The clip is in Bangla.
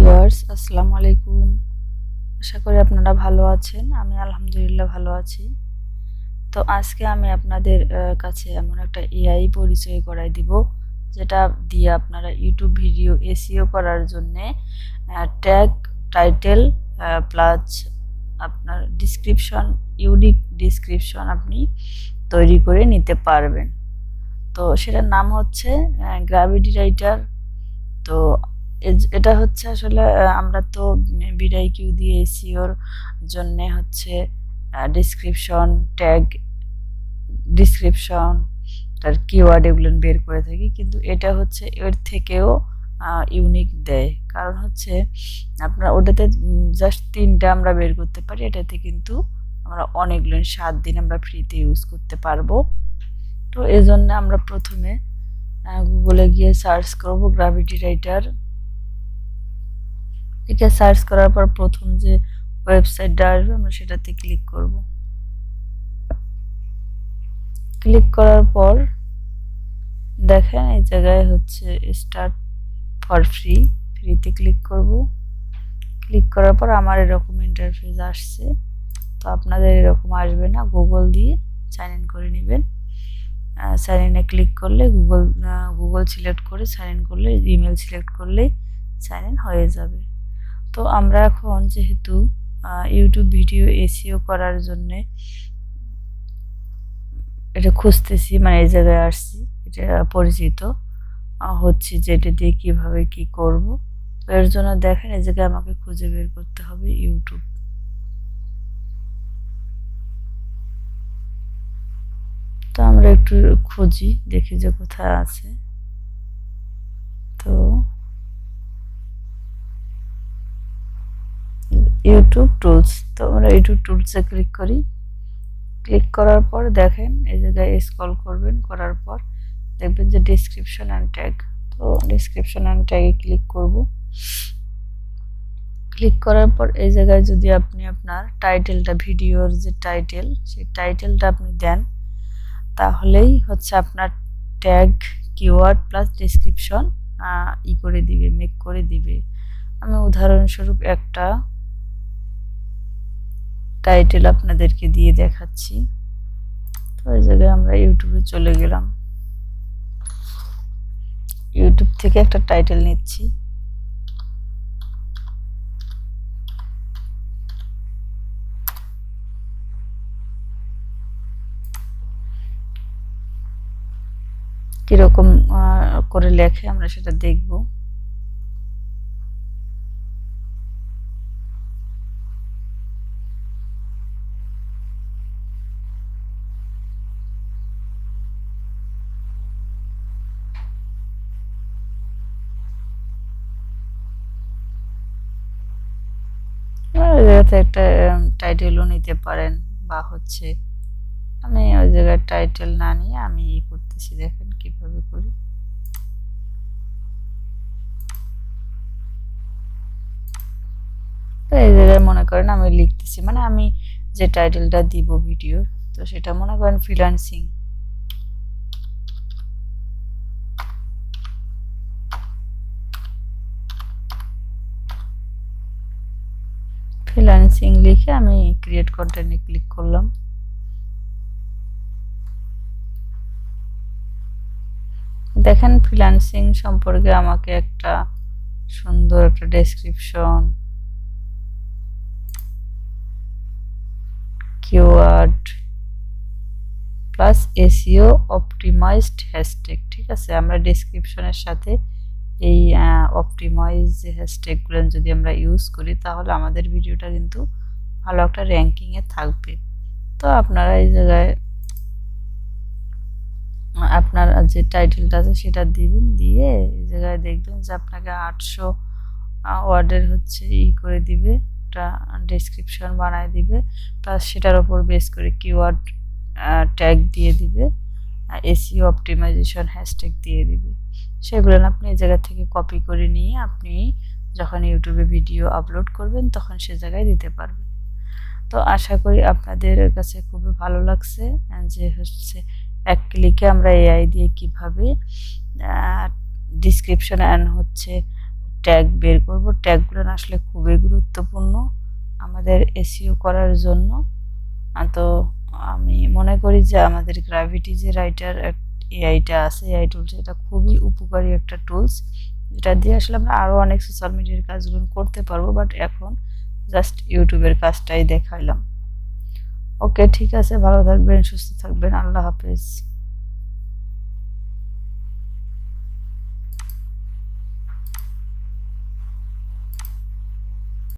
ভিউয়ার্স, আসসালামু আলাইকুম। আশা করি আপনারা ভালো আছেন। আমি আলহামদুলিল্লাহ ভালো আছি। তো আজকে আমি আপনাদের কাছে এমন একটা এআই পরিচয় করাই দিব, যেটা দিয়ে আপনারা ইউটিউব ভিডিও এসইও করার জন্যে ট্যাগ, টাইটেল প্লাস আপনার ডিসক্রিপশন, ইউনিক ডিসক্রিপশন আপনি তৈরি করে নিতে পারবেন। তো সেটার নাম হচ্ছে গ্র্যাভিটি রাইটার। তো এটা হচ্ছে আসলে আমরা তো বিডাই কিউ দিয়ে এসইওর জন্য হচ্ছে ডিসক্রিপশন, ট্যাগ, ডিসক্রিপশন, তার কিওয়ার্ড এগুলো বের করে থাকি, কিন্তু এটা হচ্ছে এর থেকেও ইউনিক দেয়। কারণ হচ্ছে আপনার ওটাতে জাস্ট 3টা আমরা বের করতে পারি, এটাতে কিন্তু আমরা অনেকগুলো 7 দিন আমরা ফ্রিতে ইউজ করতে পারবো। তো এই জন্য আমরা প্রথমে গুগলে গিয়ে সার্চ করব গ্র্যাভিটি রাইটার। এটা সার্চ করার পর প্রথম যে ওয়েবসাইটটা আসবে আমরা সেটাতে ক্লিক করব। ক্লিক করার পর দেখেন এই জায়গায় হচ্ছে স্টার্ট ফর ফ্রিতে ক্লিক করব। ক্লিক করার পর আমার এরকম ইন্টারফেস আসছে। তো আপনাদের এরকম আসবে না, গুগল দিয়ে সাইন ইন করে নেবেন। সাইন ইনে ক্লিক করলে গুগল সিলেক্ট করে সাইন ইন করলে, ইমেল সিলেক্ট করলেই সাইন ইন হয়ে যাবে। তো আমরা এখন যেহেতু ইউটিউব ভিডিও এসইও করার জন্য এটা খুঁজতেছি, মানে এই জায়গায় আসছি, এটা পরিচিত হচ্ছে যে এটা দিয়ে কীভাবে কী করব। তো এর জন্য দেখেন এই জায়গায় আমাকে খুঁজে বের করতে হবে ইউটিউব। তো আমরা একটু খুঁজি, দেখি যে কোথায় আছে। তো ইউটিউব টুলস, তো আমরা ইউটিউব টুলসে ক্লিক করি। ক্লিক করার পর দেখেন এই জায়গায় স্ক্রল করবেন, করার পর দেখবেন যে ডিসক্রিপশন অ্যান্ড ট্যাগ। তো ডিসক্রিপশন অ্যান্ড ট্যাগে ক্লিক করব। ক্লিক করার পর এই জায়গায় যদি আপনি আপনার টাইটেলটা, ভিডিওর যে টাইটেল, সেই টাইটেলটা আপনি দেন, তাহলেই হচ্ছে আপনার ট্যাগ, কিওয়ার্ড প্লাস ডিসক্রিপশন করে দিবে, মেক করে দিবে। আমি উদাহরণস্বরূপ একটা টাইটেল আপনাদেরকে দিয়ে দেখাচ্ছি। তো এই জায়গায় আমরা ইউটিউবে চলে গেলাম, ইউটিউব থেকে একটা টাইটেল নিচ্ছি। কিরকম করে লেখে আমরা সেটা দেখব। একটা টাইটেলও নিতে পারেন, বা হচ্ছে আমি ওই জায়গায় টাইটেল না নিয়ে আমি করতেছি, দেখেন কিভাবে করি। তো এই জায়গায় মনে করেন আমি লিখতেছি, মানে আমি যে টাইটেলটা দিব ভিডিও, তো সেটা মনে করেন ফ্রিল্যান্সিং। ফ্রিল্যান্সিং লিখে আমি ক্রিয়েট কন্টেন্টে ক্লিক করলাম। দেখেন ফ্রিল্যান্সিং সম্পর্কে আমাকে একটা সুন্দর একটা description, keyword plus SEO optimised hashtag, ঠিক আছে। আমরা ডেসক্রিপশনের সাথে এই অপটিমাইজ যে হ্যাশট্যাগুলো যদি আমরা ইউজ করি, তাহলে আমাদের ভিডিওটা কিন্তু ভালো একটা র্যাঙ্কিংয়ে থাকবে। তো আপনারা এই জায়গায় আপনার যে টাইটেলটা আছে সেটা দিবেন, দিয়ে এই জায়গায় দেখবেন যে আপনাকে 800 ওয়ার্ডের হচ্ছে করে দিবে, একটা ডেসক্রিপশন বানায় দিবে, প্লাস সেটার উপর বেস করে কিওয়ার্ড ট্যাগ দিয়ে দিবে, এসইও অপটিমাইজেশন হ্যাশট্যাগ দিয়ে দিবে। সেগুলো আপনি এই জায়গা থেকে কপি করে নিয়ে আপনি যখন ইউটিউবে ভিডিও আপলোড করবেন তখন সে জায়গায় দিতে পারবেন। তো আশা করি আপনাদের কাছে খুবই ভালো লাগছে যে হচ্ছে এক ক্লিকে আমরা এআই দিয়ে কিভাবে ডিসক্রিপশন অ্যান্ড হচ্ছে ট্যাগ বের করব। ট্যাগগুলো আসলে খুবই গুরুত্বপূর্ণ আমাদের এসইও করার জন্য। তো আমি মনে করি যে আমাদের গ্র্যাভিটি যে রাইটার এআইটা আছে, এআই টুলস, এটা খুবই উপকারী একটা টুলস, যেটা দিয়ে আসলে আমরা আরও অনেক সোশ্যাল মিডিয়ার কাজগুলো করতে পারবো, বাট এখন জাস্ট ইউটিউবের কাজটাই দেখাইলাম। ওকে, ঠিক আছে, ভালো থাকবেন, সুস্থ থাকবেন, আল্লাহ হাফেজ।